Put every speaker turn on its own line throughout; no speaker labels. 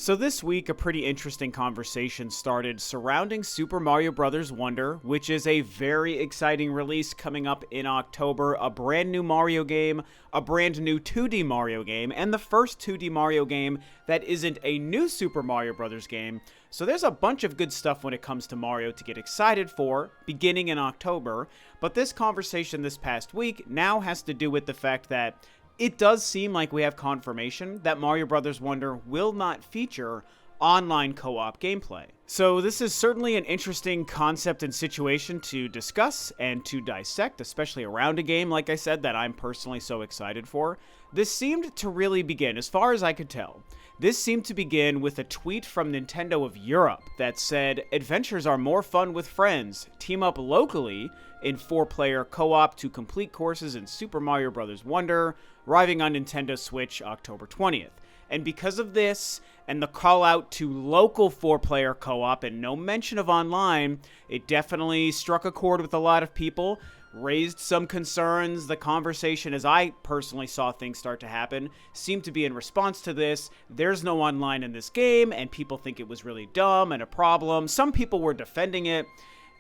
So this week, a pretty interesting conversation started surrounding Super Mario Bros. Wonder, which is a very exciting release coming up in October, a brand new Mario game, a brand new 2D Mario game, and the first 2D Mario game that isn't a new Super Mario Bros. Game. So there's a bunch of good stuff when it comes to Mario to get excited for, beginning in October, but this conversation this past week now has to do with the fact that it does seem like we have confirmation that Mario Bros. Wonder will not feature online co-op gameplay. So this is certainly an interesting concept and situation to discuss and to dissect, especially around a game, like I said, that I'm personally so excited for. This seemed to really begin, as far as I could tell, this seemed to begin with a tweet from Nintendo of Europe that said, "Adventures are more fun with friends. Team up locally in 4-player co-op to complete courses in Super Mario Bros. Wonder, arriving on Nintendo Switch October 20th. And because of this, and the call out to local 4-player co-op and no mention of online, it definitely struck a chord with a lot of people, raised some concerns. The conversation, as I personally saw things start to happen, seemed to be in response to this. There's no online in this game, and people think it was really dumb and a problem. Some people were defending it.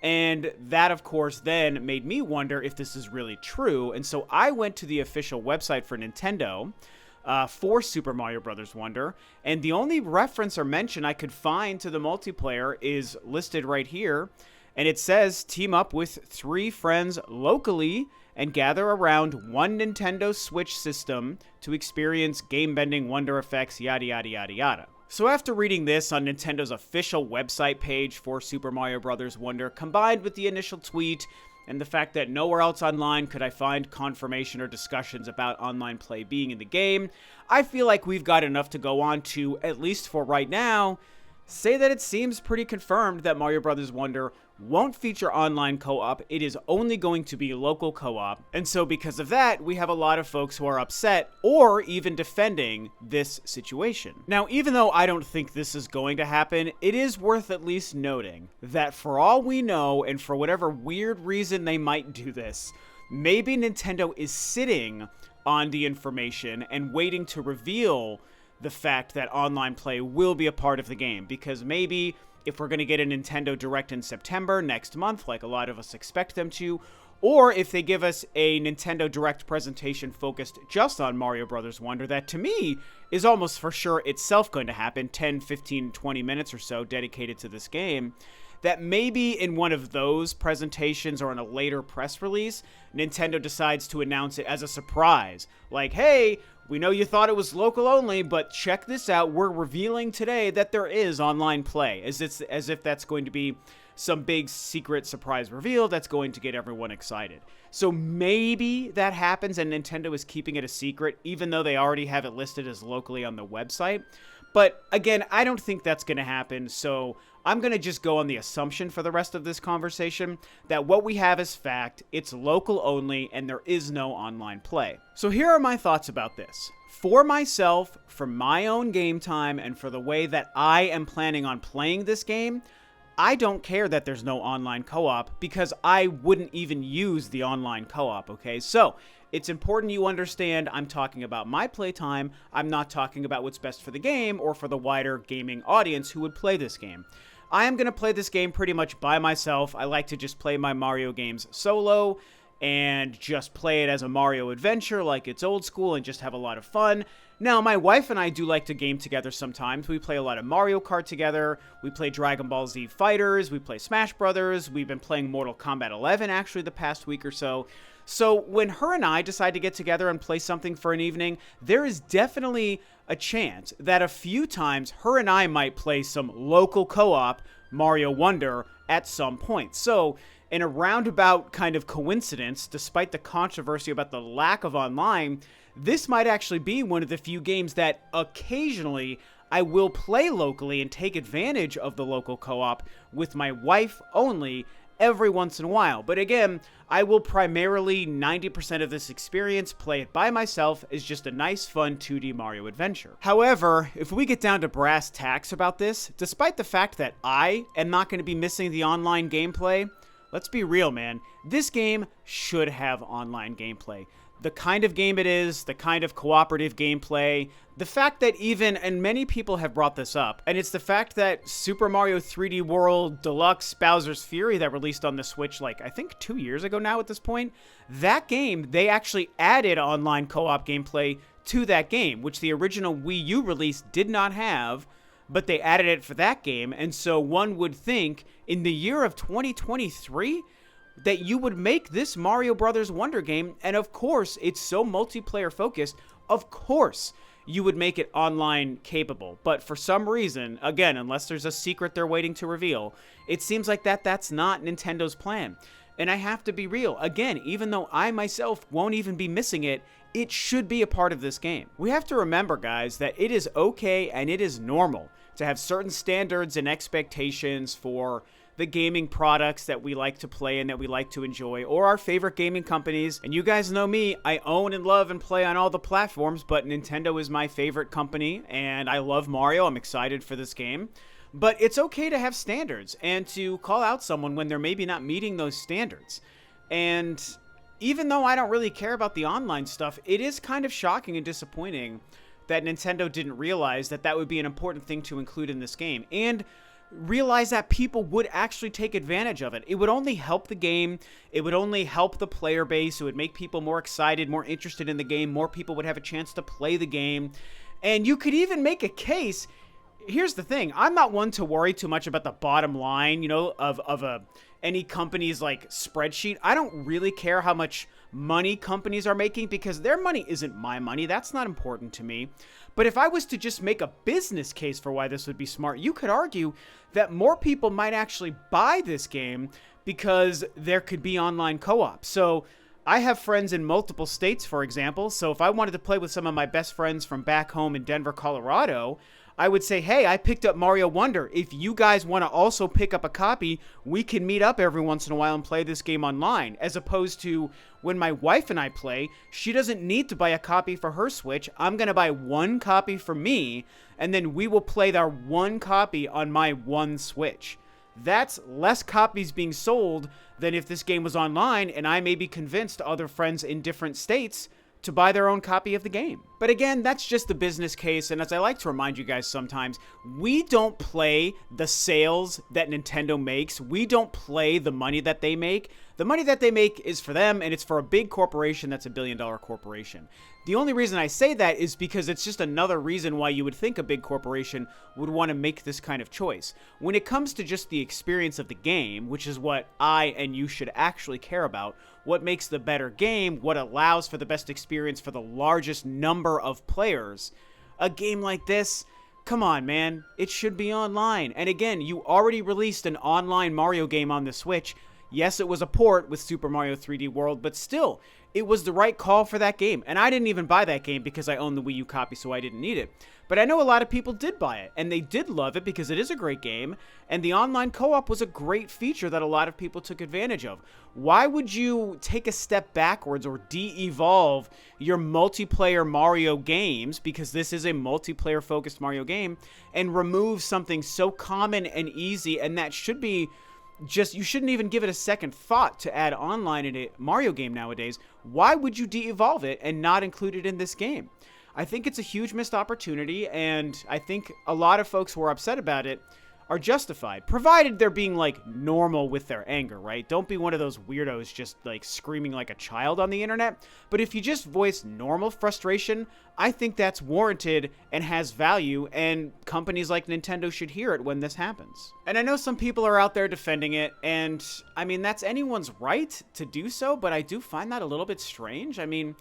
And that, of course, then made me wonder if this is really true. And so I went to the official website for Nintendo for Super Mario Bros. Wonder. And the only reference or mention I could find to the multiplayer is listed right here. And it says, team up with 3 friends locally and gather around one Nintendo Switch system to experience game-bending wonder effects, yada, yada, yada, yada. So after reading this on Nintendo's official website page for Super Mario Bros. Wonder, combined with the initial tweet and the fact that nowhere else online could I find confirmation or discussions about online play being in the game, I feel like we've got enough to go on to, at least for right now, say that it seems pretty confirmed that Mario Bros. Wonder won't feature online co-op. It is only going to be local co-op. And so because of that, we have a lot of folks who are upset or even defending this situation. Now, even though I don't think this is going to happen, it is worth at least noting that for all we know, and for whatever weird reason they might do this, maybe Nintendo is sitting on the information and waiting to reveal the fact that online play will be a part of the game, because maybe if we're going to get a Nintendo Direct in September next month, like a lot of us expect them to, or if they give us a Nintendo Direct presentation focused just on Mario Bros. Wonder, that to me is almost for sure itself going to happen, 10, 15, 20 minutes or so dedicated to this game, that maybe in one of those presentations or in a later press release, Nintendo decides to announce it as a surprise. Like, hey, we know you thought it was local only, but check this out. We're revealing today that there is online play, as if that's going to be some big secret surprise reveal that's going to get everyone excited. So maybe that happens and Nintendo is keeping it a secret, even though they already have it listed as locally on the website. But again, I don't think that's going to happen, so I'm going to just go on the assumption for the rest of this conversation that what we have is fact, it's local only, and there is no online play. So here are my thoughts about this. For myself, for my own game time, and for the way that I am planning on playing this game, I don't care that there's no online co-op because I wouldn't even use the online co-op, okay? So it's important you understand I'm talking about my playtime. I'm not talking about what's best for the game or for the wider gaming audience who would play this game. I am going to play this game pretty much by myself. I like to just play my Mario games solo and just play it as a Mario adventure like it's old school and just have a lot of fun. Now, my wife and I do like to game together sometimes. We play a lot of Mario Kart together. We play Dragon Ball Z Fighters. We play Smash Brothers. We've been playing Mortal Kombat 11 actually the past week or so. So when her and I decide to get together and play something for an evening, there is definitely a chance that a few times her and I might play some local co-op Mario Wonder at some point. So in a roundabout kind of coincidence, despite the controversy about the lack of online, this might actually be one of the few games that occasionally I will play locally and take advantage of the local co-op with my wife only every once in a while. But again, I will primarily 90% of this experience play it by myself as just a nice fun 2D Mario adventure. However, if we get down to brass tacks about this, despite the fact that I am not going to be missing the online gameplay, let's be real, man. This game should have online gameplay. the kind of game it is, the kind of cooperative gameplay, the fact that even, and many people have brought this up, and it's the fact that Super Mario 3D World Deluxe Bowser's Fury that released on the Switch, like, I think 2 years ago now at this point, that game, they actually added online co-op gameplay to that game, which the original Wii U release did not have, but they added it for that game. And so one would think in the year of 2023 that you would make this Mario Brothers Wonder game, and of course, it's so multiplayer focused, of course, you would make it online capable. But for some reason, again, unless there's a secret they're waiting to reveal, it seems like that's not Nintendo's plan. And I have to be real, again, even though I myself won't even be missing it, it should be a part of this game. We have to remember, guys, that it is okay and it is normal to have certain standards and expectations for the gaming products that we like to play and that we like to enjoy, or our favorite gaming companies. And you guys know me, I own and love and play on all the platforms, but Nintendo is my favorite company, and I love Mario. I'm excited for this game. But it's okay to have standards and to call out someone when they're maybe not meeting those standards. And even though I don't really care about the online stuff, it is kind of shocking and disappointing that Nintendo didn't realize that that would be an important thing to include in this game, and realize that people would actually take advantage of it. It would only help the game. It would only help the player base. It would make people more excited, more interested in the game. More people would have a chance to play the game. And you could even make a case. Here's the thing. I'm not one to worry too much about the bottom line, of any company's like spreadsheet. I don't really care how much money companies are making, because their money isn't my money. That's not important to me. But if I was to just make a business case for why this would be smart, you could argue that more people might actually buy this game because there could be online co-op. So I have friends in multiple states, for example. So if I wanted to play with some of my best friends from back home in Denver, Colorado, I would say, hey, I picked up Mario Wonder. If you guys want to also pick up a copy, we can meet up every once in a while and play this game online. As opposed to when my wife and I play, she doesn't need to buy a copy for her Switch. I'm going to buy one copy for me, and then we will play our one copy on my one Switch. That's less copies being sold than if this game was online and I maybe convinced other friends in different states to buy their own copy of the game. But again, that's just the business case, and as I like to remind you guys sometimes, we don't play the sales that Nintendo makes. We don't play the money that they make. The money that they make is for them, and it's for a big corporation that's $1 billion corporation. The only reason I say that is because it's just another reason why you would think a big corporation would want to make this kind of choice. When it comes to just the experience of the game, which is what I and you should actually care about, what makes the better game, what allows for the best experience for the largest number of players, a game like this, come on, man, it should be online. And again, you already released an online Mario game on the Switch. Yes, it was a port with Super Mario 3D World, but still, it was the right call for that game. And I didn't even buy that game because I own the Wii U copy, so I didn't need it. But I know a lot of people did buy it, and they did love it because it is a great game, and the online co-op was a great feature that a lot of people took advantage of. Why would you take a step backwards or de-evolve your multiplayer Mario games, because this is a multiplayer-focused Mario game, and remove something so common and easy, and that should be just, you shouldn't even give it a second thought to add online in a Mario game nowadays. Why would you de-evolve it and not include it in this game? I think it's a huge missed opportunity, and I think a lot of folks who are upset about it are justified, provided they're being, like, normal with their anger, right? Don't be one of those weirdos just, like, screaming like a child on the internet. But if you just voice normal frustration, I think that's warranted and has value, and companies like Nintendo should hear it when this happens. And I know some people are out there defending it, and, I mean, that's anyone's right to do so, but I do find that a little bit strange. I mean,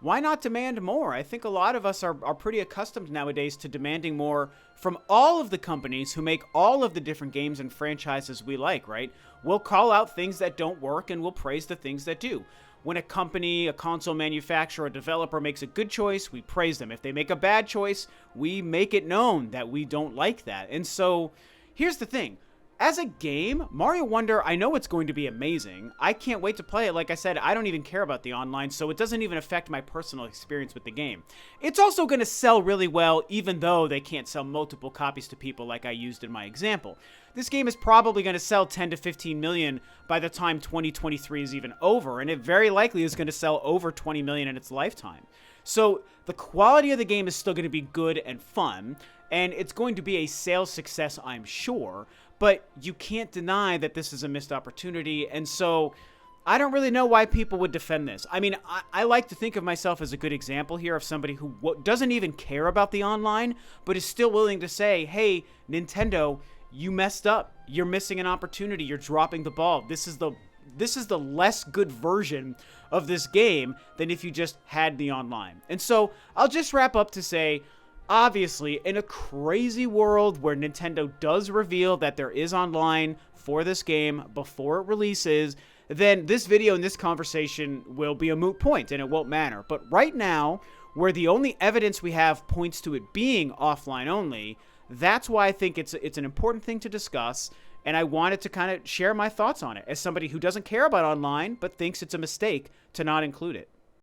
why not demand more? I think a lot of us are pretty accustomed nowadays to demanding more from all of the companies who make all of the different games and franchises we like, right? We'll call out things that don't work and we'll praise the things that do. When a company, a console manufacturer, a developer makes a good choice, we praise them. If they make a bad choice, we make it known that we don't like that. And so, here's the thing. as a game, Mario Wonder, I know it's going to be amazing. I can't wait to play it. Like I said, I don't even care about the online, so it doesn't even affect my personal experience with the game. It's also going to sell really well, even though they can't sell multiple copies to people like I used in my example. This game is probably going to sell 10 to 15 million by the time 2023 is even over, and it very likely is going to sell over 20 million in its lifetime. So the quality of the game is still going to be good and fun, and it's going to be a sales success, I'm sure, but you can't deny that this is a missed opportunity, and so I don't really know why people would defend this. I mean, I like to think of myself as a good example here of somebody who doesn't even care about the online, but is still willing to say, hey, Nintendo, you messed up. You're missing an opportunity. You're dropping the ball. This is the less good version of this game than if you just had the online. And so I'll just wrap up to say, obviously, in a crazy world where Nintendo does reveal that there is online for this game before it releases, then this video and this conversation will be a moot point and it won't matter. But right now, where the only evidence we have points to it being offline only, that's why I think it's an important thing to discuss, and I wanted to kind of share my thoughts on it as somebody who doesn't care about online but thinks it's a mistake to not include it.